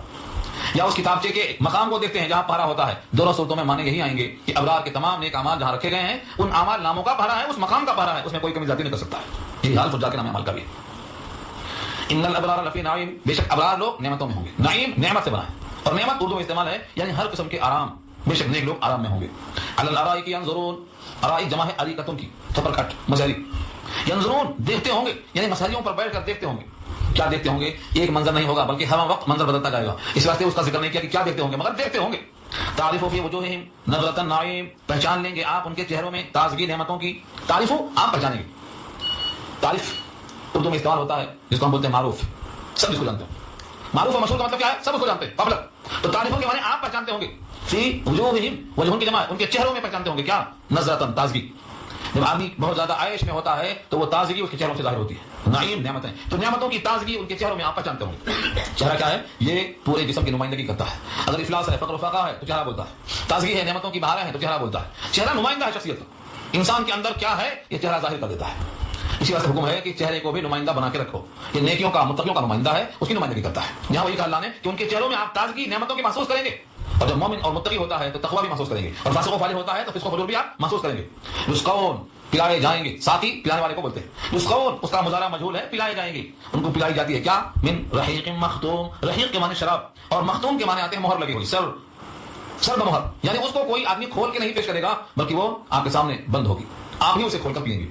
یا اس کتابچے کے مقام کو دیکھتے ہیں جہاں پارا ہوتا ہے۔ دونوں صورتوں میں معنی یہی آئیں گے کہ ابرار کے تمام نیک اعمال جہاں رکھے گئے ہیں ان اعمال ناموں کا پارا ہے، اس مقام کا پارا ہے، اس میں کوئی کمی زیادتی نہیں کر سکتا ہے۔ یہی حال فجار کے نام اعمال کا بھی۔ ان الابرار لفی نعیم، بے شک ابرار لوگ نعمتوں میں ہوں گے، نعیم نعمت سے بنا ہے، اور نعمت اردو میں استعمال ہے یعنی ہر قسم کے آرام، بے شک نیک لوگ آرام میں ہوں گے۔ علی الارائک ینظرون، ارائک جمع ہے اریکتن کی، تھپر کٹ مسہری، ینظرون دیکھتے ہوں گے، یعنی مسہریوں پر بیٹھ کر دیکھتے ہوں گے۔ کیا دیکھتے ہوں گے؟ ایک منظر نہیں ہوگا بلکہ ہر وقت منظر بدلتا جائے گا، اس واسطے اس کا ذکر نہیں کیا کہ کیا دیکھتے ہوں گے، مگر دیکھتے ہوں گے۔ تعریف فی وجوہہم نظرۃ النعیم، پہچان لیں گے آپ ان کے چہروں میں تازگی نعمتوں کی، تعریف آپ پہچانیں گے۔ تعریف اردو میں استعمال ہوتا ہے جس کو ہم بولتے ہیں معروف، سب اس کو جانتے ہیں، معروف اور مشہور کا مطلب کیا ہے؟ سب اس کو جانتے ہیں، پبلک۔ تو تعریفوں کے معنی آپ پہچانتے ہوں گے، فی وجوہہم، وجہ کی جمع ہے، ان کے چہروں میں پہچانتے ہوں گے کیا؟ نظرۃ، تازگی۔ جب آدمی بہت زیادہ عائش میں ہوتا ہے تو وہ تازگی اس کے چہروں سے ظاہر ہوتی ہے، نعیم نعمتیں، تو نعمتوں کی تازگی ان کے چہروں میں آپ پہچانتے ہوں گے۔ چہرہ کیا ہے؟ یہ پورے جسم کی نمائندگی کرتا ہے، اگر افلاس ہے، فقر و فاقہ ہے تو چہرہ بولتا ہے، تازگی ہے، نعمتوں کی بہاریں ہیں تو چہرہ بولتا ہے۔ چہرہ نمائندہ ہے شخصیت کا، انسان کے اندر کیا ہے یہ چہرہ ظاہر کر دیتا ہے۔ اسی واسطے حکم ہے کہ چہرے کو بھی نمائندہ بنا کے رکھو، یہ نیکیوں کا، متقیوں کا نمائندہ ہے، اس کی نمائندگی کرتا ہے۔ یہاں وہی کہا اللہ نے کہ ان کے چہروں میں آپ تازگی نعمتوں کی محسوس کریں گے، اور جب مومن اور متقی ہوتا ہے تو تقوی بھی محسوس کریں گے، اور فاسق و فاجر ہوتا ہے تو فسق و فجور بھی آپ محسوس کریں گے۔ یسقون، پلائے جائیں گے، ساتھی پلانے والے کو بولتے ہیں، یسقون اس کا مضارع مجہول ہے، پلائے جائیں گے، ان کو پلائی جاتی ہے کیا؟ من رحیق مختوم، رحیق کے معنی شراب، اور مختوم کے معنی آتے ہیں مہر لگی ہوئی، سر بمہر، یعنی اس کو کوئی آدمی کھول کے نہیں پیش کرے گا بلکہ وہ آپ کے سامنے بند ہوگی، آپ ہی اسے کھول کر پیئیں گے۔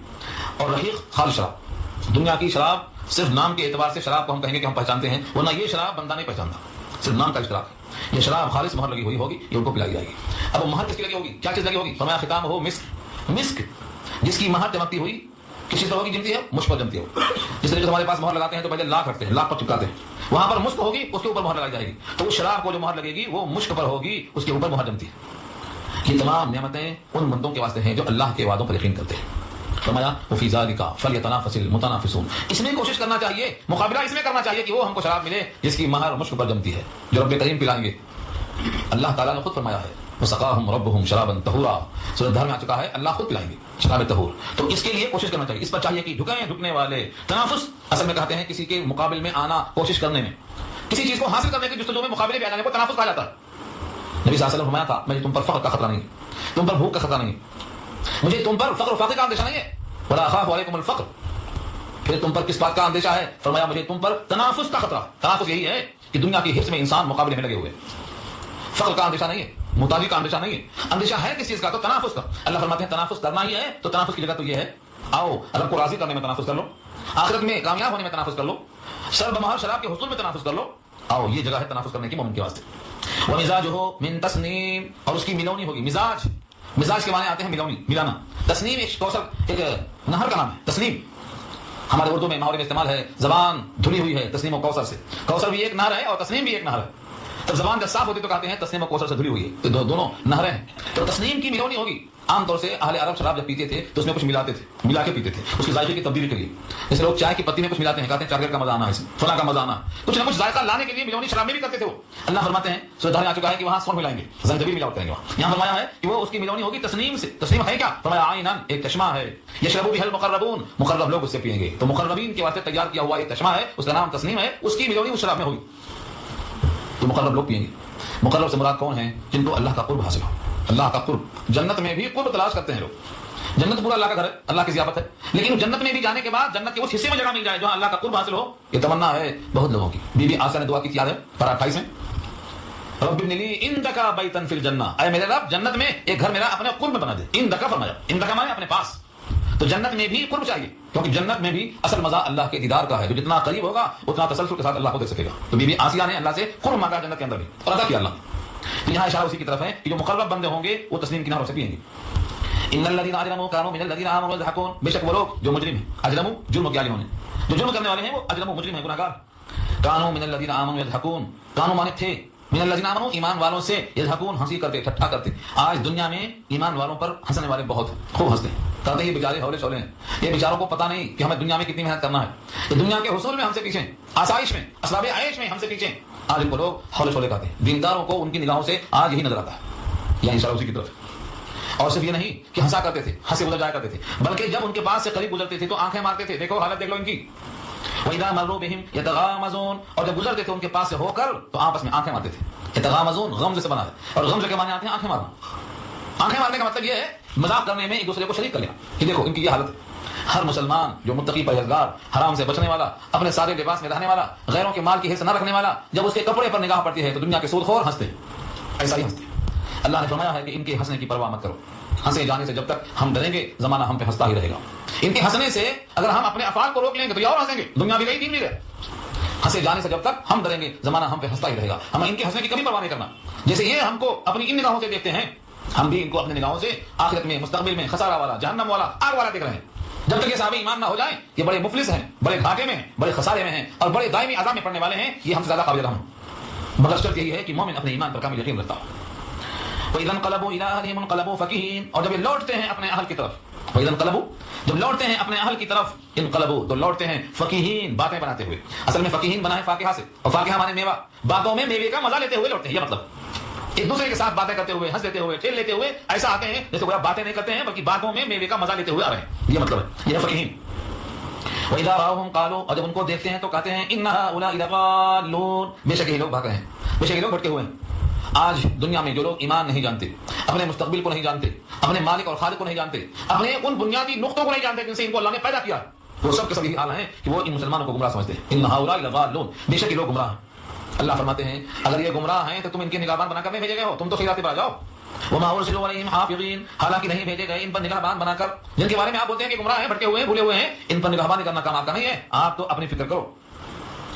اور رحیق خالص شراب، دنیا کی شراب صرف نام کے اعتبار سے شراب کو ہم کہیں گے کہ ہم پہچانتے ہیں، ورنہ یہ شراب بندہ نہیں پہچانتا، صرف نام کا اشتراک ہے۔ یہ شراب خالص مہر لگی ہوئی ہوگی، یہ ان کو پلائی جائے گی۔ اب وہ مہر کس کی لگی ہوگی؟ کیا چیز لگی ہوگی؟ فرمایا ختام ہو مسک، مسک جس کی مہر چمکتی ہوئی کسی طرح کی جمتی ہے، مشک پر جمتی ہے، جس طرح ہمارے پاس مہر لگاتے ہیں تو پہلے لاکھ رکھتے ہیں، لاکھ پر چپکاتے ہیں، وہاں پر مشک ہوگی، اس کے اوپر مہر لگائی جائے گی، تو اس شراب کو جو مہر لگے گی وہ مشک پر ہوگی، اس کے اوپر مہر جمتی ہے۔ یہ تمام نعمتیں ان بندوں کے واسطے ہیں جو اللہ کے وعدوں پر یقین کرتے ہیں۔ فرمایا وفی ذالک فلیتنافس المتنافسون، اس میں کوشش کرنا چاہیے، مقابلہ اس میں کرنا چاہیے کہ وہ ہم کو شراب ملے جس کی مہر مشک پر جمتی ہے، جو رب کریم پلائیں گے۔ اللہ تعالیٰ نے خود فرمایا ہے وسقاہم ربہم شرابا طہورا، سورۃ الدہر میں آ چکا ہے، اللہ خود پلائیں گے شراب طہور، تو اس کے لیے کوشش کرنا چاہیے، اس پر چاہیے کہ جھکنے والے، تنافس اصل میں کہتے ہیں کسی کے مقابل میں آنا، کوشش کرنے میں، کسی چیز کو حاصل کرنے کی جستجو میں مقابلے میں آ جانے کو تنافس کہا جاتا ہے۔ نبی صلی اللہ علیہ وسلم فرمایا تھا مجھے تم پر فقر کا خطرہ نہیں، تم پر بھوک کا خطرہ نہیں، مجھے تم پر فقر و فاقے کا اندیشہ نہیں ہے، ولا اخاف علیکم الفقر، پھر تم پر کس بات کا اندیشہ ہے؟ فرمایا مجھے تم پر تنافس کا خطرہ. تنافس یہی ہے کہ دنیا کی حرص میں انسان مقابلے میں لگے ہوئے. فقر کا اندیشہ نہیں ہے, محتاجی کا اندیشہ نہیں ہے. اندیشہ ہے کس چیز کا؟ تو تنافس کا. اللہ فرماتے ہیں تنافس کرنا ہی ہے تو تنافس کی جگہ تو یہ ہے, آؤ رب کو راضی کرنے میں تنافس کر لو, آخرت میں کامیاب ہونے میں تنافس کر لو, سر بمہر شراب کے حصول میں تنافس کر لو. آؤ یہ جگہ ہے تنافس کرنے کی مومن کے واسطے. ومزاجہ من تسنیم, اور اس کی ملونی ہوگی. مزاج کے معنی آتے ہیں ملونی, ملانا. تسنیم ایک کوثر, ایک نہر کا نام ہے تسنیم. ہمارے اردو میں محاورے میں استعمال ہے, زبان دھلی ہوئی ہے تسنیم و کوثر سے. کوثر بھی ایک نہر ہے اور تسنیم بھی ایک نہر ہے. تو زبان جب صاف ہوتی تو کہتے ہیں تسنیم و کوثر سے دھلی ہوئی ہے, تو دونوں نہریں ہیں. تو تسنیم کی ملونی ہوگی. عام طور سے اہل عرب شراب جب پیتے تھے تو اس میں کچھ ملاتے تھے, ملا کے پیتے تھے اس کے ذائقے کی تبدیلی کے لیے. جیسے لوگ چائے کی پتی میں کچھ ملاتے ہیں, کہتے ہیں چاکلیٹ کا مزہ آنا ہے, فلاں کا مزہ آنا, کچھ نہ کچھ ذائقہ لانے کے لیے ملونی شراب میں بھی کرتے تھے وہ. اللہ فرماتے ہیں سودھا آ چکا ہے کہ وہاں سون ملائیں گے, زنجبیل ملاوٹ کریں گے وہاں. یہاں فرمایا ہے کہ وہ اس کی ملونی ہوگی تسنیم سے. تسنیم ہے کیا؟ فرمایا عینن, ایک چشمہ ہے. یشربو بہ المقربون, مقرب لوگ اس سے پیئیں گے. تو مقربین کے واسطے تیار کیا ہوا ایک چشمہ ہے, اس کا نام تسنیم ہے. اس کی ملونی اس شراب میں ہوگی تو مقرب لوگ پیئیں گے. مقرب سے مراد کون ہیں؟ جن کو اللہ کا قرب حاصل ہو. اللہ کا قرب, جنت میں بھی قرب تلاش کرتے ہیں لوگ. جنت پورا اللہ کا گھر ہے, اللہ کی ضیافت ہے, لیکن جنت میں بھی جانے کے بعد جنت کے اس حصے میں جگہ مل جائے جہاں اللہ کا قرب حاصل ہو, یہ تمنا ہے بہت لوگوں کی. بی بی آسیہ نے دعا کی, یاد ہے پارہ 28 میں, رب ابن لی عندک بیتا فی الجنہ, اے میرے رب جنت میں ایک گھر میرا اپنے قرب میں بنا دے. عندک فرمایا, عندک مانے اپنے پاس. تو جنت میں بھی قرب چاہیے, کیونکہ جنت میں بھی اصل مزہ اللہ کے دیدار کا ہے. جو جتنا قریب ہوگا اتنا تسلسل کے ساتھ اللہ کو دیکھ سکے گا. تو بی بی آسیہ نے اللہ سے قرب مانگا جنت کے اندر بھی, اور ادا کیا اللہ. یہاں اشارہ اسی کی طرف ہے کہ جو مقرب بندے ہوں گے وہ تسنیم کی نہروں سے پیئیں گے. ان الذين اجرموا كانوا من الذين امنوا يضحكون, بے شک وہ لوگ جو مجرم ہیں, اجرموا جرم کیا ہونے, جو جرم کرنے والے ہیں وہ اجرموا مجرم ہیں, گناہگار. كانوا من الذين امنوا يضحكون, كانوا مانے تھے, من الذين امنوا ایمان والوں سے, يضحكون ہنسی کرتے, ٹھٹھا کرتے. آج دنیا میں ایمان والوں پر ہنسنے والے بہت ہیں, خوب ہنستے ہیں, کہتے ہیں یہ بیچارے ہولے شولے ہیں, یہ بیچاروں کو پتہ نہیں کہ ہمیں دنیا میں کتنی محنت کرنا ہے. یہ دنیا کے حصول میں ہم سے پیچھے, آسائش میں, اسباب عیش میں ہم سے پیچھے. آج ان کو لوگ ہولے شولے کہتے ہیں. دینداروں کو ان کی نگاہوں سے آج یہی نظر آتا ہے. یہاں اشارہ اسی کی طرف. اور صرف یہ نہیں کہ ہنسا کرتے تھے, ہنسے گزر جایا کرتے تھے, بلکہ جب ان کے پاس سے قریب گزرتے تھے تو آنکھیں مارتے تھے. دیکھو حالت دیکھ لو ان کی. وَإِذَا مَرُّوا بِهِمْ يَتَغَامَزُونَ, اور جب گزرتے تھے ان کے پاس سے ہو کر تو آپس میں آنکھیں مارتے تھے. يَتَغَامَزُونَ غمز سے بنا ہے, اور غمز کے معنی آتے ہیں آنکھیں مارنا. آنکھیں مارنے کا مطلب یہ ہے مذاق کرنے میں ایک دوسرے کو شریک کر لینا, کہ دیکھو ان کی یہ حالت ہے. ہر مسلمان جو متقی پرہیزگار, حرام سے بچنے والا, اپنے سادے لباس میں رہنے والا, غیروں کے مال کی حصہ نہ رکھنے والا, جب اس کے کپڑے پر نگاہ پڑتی ہے تو دنیا کے سود خور ہنستے, ایسا ہی ہنستے. اللہ نے فرمایا ہے کہ ان کے ہنسنے کی پرواہ مت کرو. ہنسے جانے سے جب تک ہم ڈریں گے زمانہ ہم پہ ہنستا ہی رہے گا. ان کے ہنسنے سے اگر ہم اپنے افعال کو روک لیں گے تو یہ اور ہنسیں گے, دنیا بھی گئی دین بھی گئے. ہنسے جانے سے جب تک ہم ڈریں گے زمانہ ہم پہ ہنستا ہی رہے گا. ہمیں ان کے ہنسنے کی کبھی پرواہ نہیں کرنا. جیسے یہ ہم کو اپنی ان نگاہوں سے دیکھتے ہیں, ہم بھی ان کو اپنی نگاہوں سے آخرت میں, مستقبل میں خسارہ والا, جہنم والا, آگ والا دیکھ رہے ہیں. جب تک یہ صحابہ ایمان نہ ہو جائیں, یہ بڑے مفلس ہیں, بڑے گھاٹے میں ہیں, بڑے خسارے میں ہیں, اور بڑے دائمی عذاب میں پڑنے والے ہیں, یہ ہم سے زیادہ قابل رحم. مگر شرط یہی ہے کہ مومن اپنے ایمان پر کامل یقین رکھتا ہو. وَإِذَا انقلبوا إِلَىٰ أَهْلِهِمْ انقلبوا فَكِهِينَ, اور جب یہ لوٹتے ہیں اپنے اہل کی طرف. وَإِذَا انقلبوا, جب لوٹتے ہیں اپنے اہل کی طرف, انقلبوا تو لوٹتے ہیں فقیہین, باتیں بناتے ہوئے. اصل میں فقیہین بنا ہے فاکہہ سے, اور فاکہہ مانے میوہ, باتوں میں میوے کا مزہ لیتے ہوئے لوٹتے ہیں. یہ مطلب ایک دوسرے کے ساتھ باتیں کرتے ہوئے, ہنس دیتے ہوئے, ٹھیل لیتے ہوئے ایسا آتے ہیں جیسے وہ باتیں نہیں کرتے ہیں بلکہ باتوں میں میوے کا مزہ لیتے ہوئے آ رہے ہیں. یہ مطلب ہے, یہ فقیہین. وَإِذَا رَأَوْهُمْ قَالُوا, اور جب ان کو دیکھتے ہیں تو کہتے ہیں إِنَّ هَؤُلَاءِ لَضَالُّونَ, بے شک یہ لوگ بھاگ رہے ہیں, بے شک یہ لوگ بھٹکے ہوئے ہیں. آج دنیا میں جو لوگ ایمان نہیں جانتے, اپنے مستقبل کو نہیں جانتے, اپنے مالک اور خالق کو نہیں جانتے, اپنے ان بنیادی نقطوں کو نہیں جانتے جن سے ان کو اللہ نے پیدا کیا, وہ سب کے سب یہی حال ہیں کہ وہ ان مسلمانوں کو گمراہ سمجھتے ہیں. إِنَّ هَؤُلَاءِ لَضَالُّونَ, بے شک یہ لوگ گمراہ ہیں. اللہ فرماتے ہیں اگر یہ گمراہ ہیں تو تم ان کے نگہبان بنا کر نہیں بھیجے گئے ہو, تم تو خیرات پر آ جاؤ. وَمَا أُرْسِلُوا عَلَيْهِمْ حَافِظِينَ, حالانکہ نہیں بھیجے گئے ان پر نگہبان بنا کر, جن کے بارے میں آپ بولتے ہیں کہ گمراہ ہیں, بھٹکے ہوئے ہیں, بھولے ہوئے ہیں, ان پر نگہبانی کرنا کام آپ کا نہیں ہے. آپ تو اپنی فکر کرو.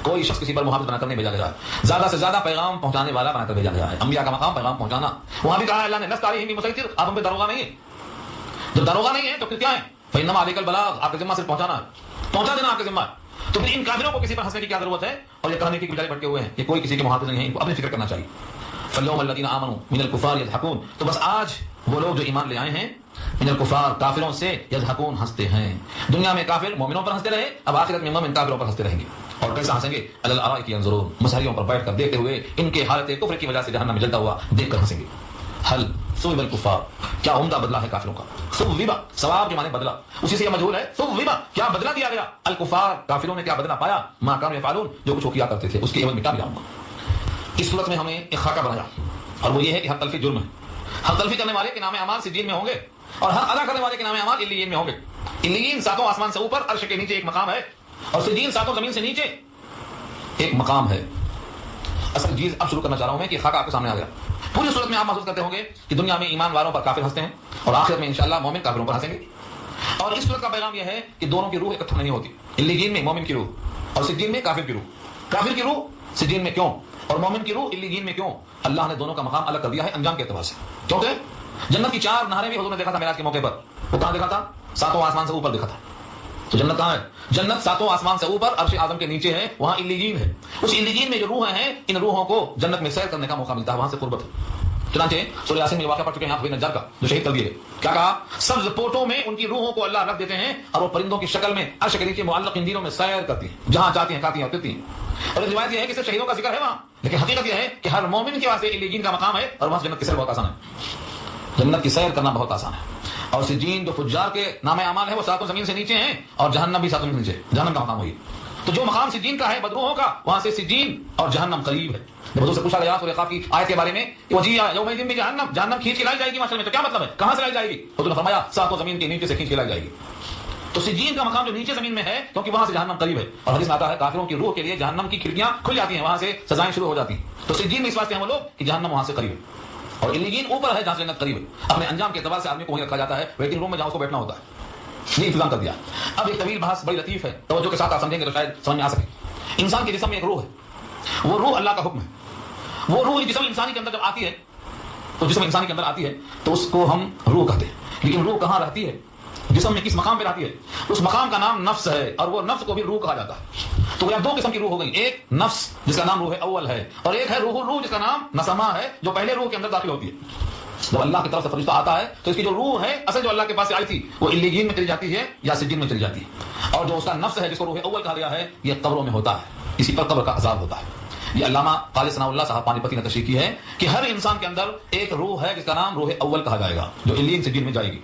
کوئی شخص کسی پر محافظ بنا کر نہیں بھیجا گیا ہے, زیادہ سے زیادہ پیغام پہنچانے والا بنا کر بھیجا گیا ہے. انبیاء کا مقام پیغام پہنچانا. وہاں بھی کہا ہے اللہ نے لست علیہم بمسیطر, آپ ہم پہ داروغہ نہیں ہے. جب داروغہ نہیں ہے تو پھر کیا ہے؟ فإنما علیک البلاغ, آپ کا ذمہ صرف پہنچانا ہے, پہنچا دینا آپ کا ذمہ ہے. تو پھر ان کافروں کو کسی پر ہنسنے کی کیا ضرورت ہے, اور یہ کہنے کی بیچارے بھٹکے ہوئے ہیں, یہ کوئی کسی کے محافظ نہیں ہے, ان کو اپنی فکر کرنا چاہیے. فَالْيَوْمَ الَّذِينَ آمَنُوا مِنَ الْكُفَّارِ يَضْحَكُونَ, تو بس آج وہ لوگ جو ایمان لے آئے ہیں, من الکفار, کافروں سے, یضحکون, ہنستے ہیں. دنیا میں کافر مومنوں پر ہنستے رہے, اب آخرت میں مومن کافروں پر ہنستے رہیں گے. اور کیسا ہنسیں گے؟ علی الارائک ینظرون, مسہریوں پر بیٹھ کر دیکھتے ہوئے, ان کے حالت کفر کی وجہ سے جہنم میں جلتا ہوا دیکھ کر ہنسیں گے. حل ثوب الکفار, کیا عمدہ بدلہ ہے کافروں کا. ثوبا, ثواب کے معنی بدلہ, اسی سے یہ مجہول ہے. ثوبا, کیا بدلہ دیا گیا. الکفار, کافروں نے کیا بدلہ پایا. ما کانوا یفعلون, جو کچھ وہ کیا کرتے تھے اس کے عوض مٹا دیا. اس صورت میں ہمیں ایک خاکہ بنایا, اور وہ یہ ہے کہ حق تلفی جرم ہے. حق تلفی کرنے والے کے نام اعمال سجین میں ہوں گے, اور حق ادا کرنے والے کے نام اعمال علیین میں ہوں گے. علیین ساتوں آسمان سے اوپر, عرش کے نیچے ایک مقام ہے, اور سجین ساتوں زمین سے نیچے ایک مقام ہے. اصل چیز اب شروع کرنا چاہ رہا ہوں میں کہ خاکہ آپ کے سامنے آ گیا. پوری صورت میں آپ محسوس کرتے ہوں گے کہ دنیا میں ایمان والوں پر کافر ہنستے ہیں اور آخرت میں انشاءاللہ مومن کافروں پر ہنسیں گے. اور اس صورت کا پیغام یہ ہے کہ دونوں کی روح اکٹھا نہیں ہوتی. علیین میں مومن کی روح اور سجین میں کافر کی روح. کافر کی روح سجین میں کیوں اور مومن کی روح علیین میں کیوں؟ اللہ نے دونوں کا مقام الگ کر دیا ہے انجام کے اعتبار سے. کیونکہ جنت کی 4 نہریں بھی حضور نے دیکھا تھا معراج کے موقع پر. وہ کہاں دیکھا تھا؟ 7 آسمان سے اوپر دیکھا تھا. تو جنت کہاں ہے؟ جنت 7 آسمان سے اوپر عرش اعظم کے نیچے ہے. وہاں علیین ہے. اس علیین میں جو روحیں ہیں ان روحوں کو جنت میں سیر کرنے کا موقع ملتا ہے. وہاں سے قربت ہے. چنانچہ سورہ یاسین میں واقعہ پڑھ چکے ہیں آپ نجار کا جو شہید کر دیے. کیا کہا؟ سبز پوٹوں میں ان کی روحوں کو اللہ رکھ دیتے ہیں اور وہ پرندوں کی شکل میں عرش کے نیچے معلق اندھیروں میں سیر کرتی ہیں. جہاں چاہتی ہیں کھاتی ہیں اور پیتی ہیں. اور روایت یہ ہے کہ صرف شہیدوں کا ذکر ہے وہاں, لیکن حقیقت یہ ہے کہ ہر مومن کے واسطے علیین کا مقام ہے اور وہاں جنت کی سیر بہت آسان ہے. جنت کی سیر کرنا بہت آسان ہے. اور سجین جو فجار کے نام اعمال ہے وہ 7 زمین سے نیچے ہیں اور جہنم بھی 7 زمین سے نیچے. جہنم کا مقام ہوئی. تو جو مقام سجین کا ہے بدروحوں کا, وہاں سے سجین اور جہنم قریب ہے. جب حضور سے پوچھا گیا سورہ قاف کی آیت کے بارے میں وجیہ یومئذ بجہنم, جہنم کھینچ کے لائی جائے گی معاشرے میں, تو کیا مطلب ہے؟ کہاں سے لائی جائے گی؟ حضور نے فرمایا 7 زمین کے نیچے سے کھینچ کے لائی جائے گی. تو سجین کا مقام جو نیچے زمین میں ہے کیونکہ وہاں سے جہنم قریب ہے. اور حدیث میں آتا ہے کافروں کی روح کے لیے جہنم کی کھڑکیاں کھل جاتی ہیں, وہاں سے سزائیں شروع ہو جاتی ہیں. تو سجین میں اس واسطے ہیں وہ لوگ کہ جہنم وہاں سے قریب ہے اور علیین اوپر ہے جہاں سے جنت قریب ہے. اپنے انجام کے اعتبار سے آدمی کو وہیں رکھا جاتا ہے, ویٹنگ روم میں جہاں اس کو بیٹھنا ہوتا ہے. یہ انتظام کر دیا. اب ایک طویل بحث بڑی لطیف ہے, توجہ کے ساتھ آپ سمجھیں گے تو شاید سمجھ میں آ سکے. انسان کے جسم میں ایک روح ہے, وہ روح اللہ کا حکم ہے. وہ روح جسم انسانی کے اندر جب آتی ہے تو جسم انسانی کے اندر آتی ہے تو اس کو ہم روح کہتے ہیں. لیکن روح کہاں رہتی ہے, جسم میں کس مقام پہ رہتی ہے؟ اس مقام کا نام نفس ہے اور وہ نفس کو بھی روح کہا جاتا ہے. تو یہ 2 قسم کی روح ہو گئی, ایک نفس جس کا نام روح اول ہے اور ایک ہے روح جس کا نام نسمہ ہے جو پہلے روح کے اندر داخل ہوتی ہے. جب اللہ کی طرف سے فرشتہ آتا ہے تو اس کی جو روح ہے اصل جو اللہ کے پاس سے آئی تھی وہ علیین میں چلی جاتی ہے یا سجین میں چلی جاتی ہے. اور جو اس کا نفس ہے جس کو روح اول کہا گیا ہے یہ قبروں میں ہوتا ہے, اسی پر قبر کا عذاب ہوتا ہے. یہ علامہ قاری ثناء اللہ صاحب پانی پتی نے تشریح کی ہے کہ ہر انسان کے اندر ایک روح ہے جس کا نام روح اول کہا جائے گا جو علیین سجین میں جائے گی,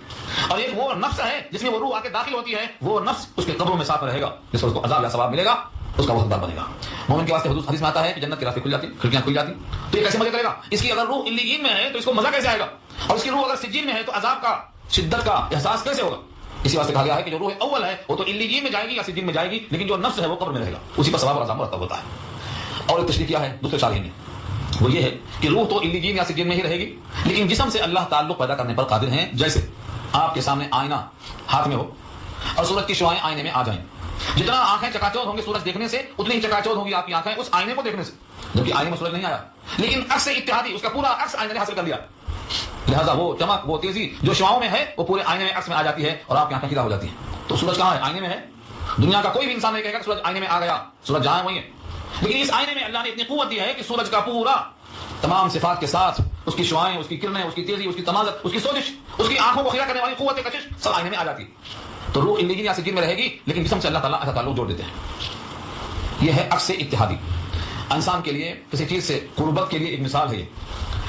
اور ایک وہ نفس ہے جس میں وہ روح آ کے داخل ہوتی ہے. وہ نفس اس کے قبروں میں ساتھ رہے گا, جس پر اس کو عذاب یا ثواب ملے گا, اس کا وہ حقدار بنے گا. مومن کے واسطے حدیث میں آتا ہے کہ جنت کے راستے کھل جاتی, کھڑکیاں کھل جاتی. تو یہ کیسے مزہ کرے گا؟ اس کی اگر روح علیین میں ہے تو اس کو مزہ کیسے آئے گا, اور اس کی روح اگر سجین میں ہے تو عذاب کا شدت کا احساس کیسے ہوگا؟ اسی واسطے کہا گیا ہے کہ جو روح اول ہے وہ تو علیین میں جائے گی یا سجین میں جائے گی, لیکن جو نفس ہے وہ قبر میں رہے گا, اسی پر ثواب اور عذاب مرتب ہوتا ہے. اور ایک تشریح کیا ہے دوسرے شارحین نے, وہ یہ ہے کہ روح تو علیین یا سجین میں ہی رہے گی, لیکن جسم سے اللہ تعلق پیدا کرنے پر قادر ہیں. جیسے آپ کے سامنے آئینہ ہاتھ میں ہو اور سورج کی شعاعیں آئینے میں آ جائیں, جتنا آنکھیں چکاچوند ہوں گے سورج دیکھنے سے اتنی ہی چکاچوند ہوں گی آپ کی آنکھیں اس آئینے کو دیکھنے سے, جبکہ آئینے میں سورج نہیں آیا, لیکن عکس اتحادی اس کا پورا عکس آئینے نے حاصل کر لیا. لہٰذا وہ چمک وہ تیزی جو شعاؤں میں ہے وہ پورے آئینے میں عکس میں آ جاتی ہے اور آپ کی آنکھیں فدا ہو جاتی ہیں. تو سورج کہاں ہے؟ آئینے میں ہے. دنیا کا کوئی بھی انسان نہیں کہے گا کہ سورج آئینے میں آ گیا, سورج جہاں وہیں ہے, لیکن اس آئینے میں اللہ نے اتنی قوت دی ہے کہ سورج کا پورا تمام صفات کے ساتھ اس کی شعاعیں, اس کی کرنیں, اس کی تیزی, اس کی تمازت, اس کی سوزش, اس کی آنکھوں کو خیرہ کرنے والی قوت کشش سب آئینے میں آ جاتی ہے. تو روح علیین یا سجین میں رہے گی, لیکن جسم سے اللہ تعالیٰ ایسا تعلق جوڑ دیتے ہیں. یہ ہے عکس اتحادی. انسان کے لیے کسی چیز سے قربت کے لیے ایک مثال ہے. یہ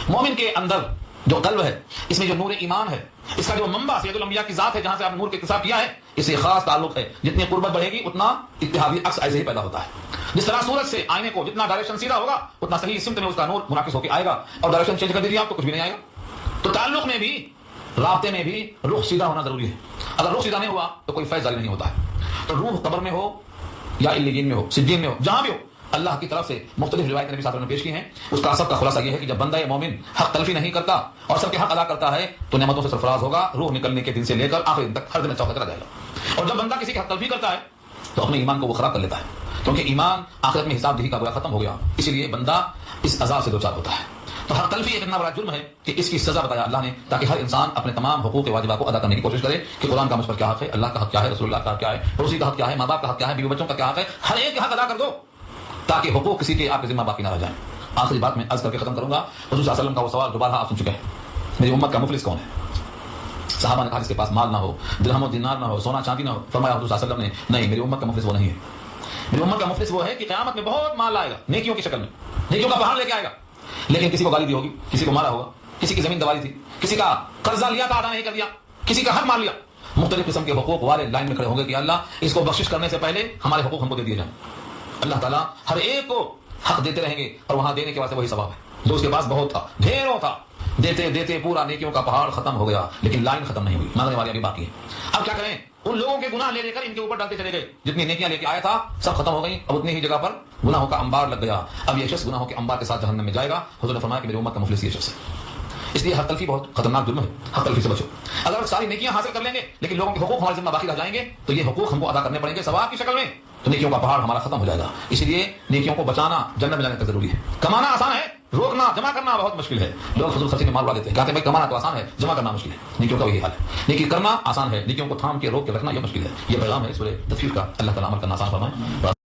مومن کے اندر جو قلب ہے اس میں جو نور ایمان ہے, اس کا جو منبع سید الانبیاء کی ذات ہے جہاں سے آپ نور کا اکتساب کیا ہے, اس سے خاص تعلق ہے. جتنی قربت بڑھے گی اتنا اتحادی عکس ایسے ہی پیدا ہوتا ہے. جس طرح سورج سے آئینے کو جتنا ڈائریکشن سیدھا ہوگا اتنا صحیح سمت میں اس کا نور منعکس ہو کے آئے گا, اور ڈائریکشن چینج کر دیجیے آپ تو کچھ بھی نہیں آئے گا. تو تعلق میں بھی رابطے میں بھی رخ سیدھا ہونا ضروری ہے. اگر رخ سیدھا نہیں ہوا تو کوئی فیض جاری نہیں ہوتا ہے. تو روح قبر میں ہو یا علیین میں ہو, سجین میں ہو, جہاں بھی ہو, اللہ کی طرف سے مختلف روایتیں نبی صلی اللہ علیہ وسلم نے پیش کی ہیں. اس کا سب کا خلاصہ یہ ہے کہ جب بندہ مومن حق تلفی نہیں کرتا اور سب کے حق ادا کرتا ہے تو نعمتوں سے سرفراز ہوگا. روح نکلنے کے دن سے لے کر آخری دن تک ہر دن اچھا ہوتا چلا جائے گا. اور جب بندہ کسی کی حق تلفی کرتا ہے تو اپنے ایمان کو وہ خراب کر لیتا ہے, کیونکہ ایمان آخرت میں حساب دہی کا گویا ختم ہو گیا. اسی لیے بندہ اس عذاب سے دوچار ہوتا ہے. تو حق تلفی ایک اتنا بڑا جرم ہے کہ اس کی سزا بتایا اللہ نے, تاکہ ہر انسان اپنے تمام حقوق واجبات کو ادا کرنے کی کوشش کرے کہ قرآن کا مجھ پر کیا حق ہے, اللہ کا حق کیا ہے, رسول اللہ کا حق کیا ہے, پڑوسی کا حق کیا ہے, ماں باپ کا حق کیا ہے, بیوی بچوں کا کیا حق ہے, ہر ایک حق ادا کر دو تاکہ حقوق کسی کے آپ کے ذمہ باقی نہ رہ جائیں. آخری بات میں عرض کر کے ختم کروں گا. حضور صلی اللہ علیہ وسلم کا وہ سوال دوبارہ آپ سن چکے ہیں, میری امت کا مفلس کون ہے؟ صحابہ نے کہا جس کے پاس مال نہ ہو, درہم و دینار نہ ہو, سونا چاندی نہ ہو. فرمایا حضور صلی اللہ علیہ وسلم نے نہیں, میری امت کا مفلس وہ نہیں ہے. میری امت کا مفلس وہ ہے کہ قیامت میں بہت مال لائے گا نیکیوں کی شکل میں, نیکیوں کا پہاڑ لے کے آئے گا, لیکن کسی کو گالی دی ہوگی, کسی کو مارا ہوگا, کسی کی زمین دبائی تھی, کسی کا قرضہ لیا تھا ادا نہیں کر دیا, کسی کا حق مار لیا. مختلف قسم کے حقوق والے لائن میں کھڑے ہوں گے کہ اللہ اس کو بخشش کرنے سے پہلے ہمارے حقوق ہم کو دے دیے جائیں. اللہ تعالیٰ ہر ایک کو حق دیتے رہیں گے اور وہاں دینے کے واسطے وہی ثواب ہے جو اس کے پاس بہت تھا, ڈھیروں تھا. دیتے دیتے پورا نیکیوں کا پہاڑ ختم ہو گیا, لیکن لائن ختم نہیں ہوئی, مانگنے والے ابھی باقی ہے. اب کیا کریں؟ ان لوگوں کے گناہ لے لے کر ان کے اوپر ڈالتے چلے گئے. جتنی نیکیاں لے کے آیا تھا سب ختم ہو گئی. اب اتنی ہی جگہ پر گناہوں کا انبار لگ گیا. اب یہ شخص گناہوں کے انبار کے ساتھ جہنم میں جائے گا. حضور نے فرمایا کہ میری امت کا مفلس یہ شخص ہے. اس لیے حق تلفی بہت خطرناک جرم ہے. حق تلفی سے بچو. اگر ساری نیکیاں حاصل کر لیں گے لیکن لوگوں کے حقوق ہمارے ذمہ باقی رہ جائیں گے تو یہ حقوق ہم کو ادا کرنے پڑیں گے ثواب کی شکل میں, تو نیکیوں کا پہاڑ ہمارا ختم ہو جائے گا. اس لیے نیکیوں کو بچانا جنت میں جانے تک ضروری ہے. کمانا آسان ہے, روکنا جمع کرنا بہت مشکل ہے. لوگ فضول خرچی میں مال اڑا دیتے ہیں, کہتے ہیں بھائی کمانا تو آسان ہے, جمع کرنا مشکل ہے. نیکیوں کا وہی حال ہے. نیکی کرنا آسان ہے, نیکیوں کو تھام کے روک کے رکھنا یہ مشکل ہے. یہ پیغام ہے اس سورہ تطفیف کا. اللہ تعالیٰ عمل کرنا آسان فرمائے.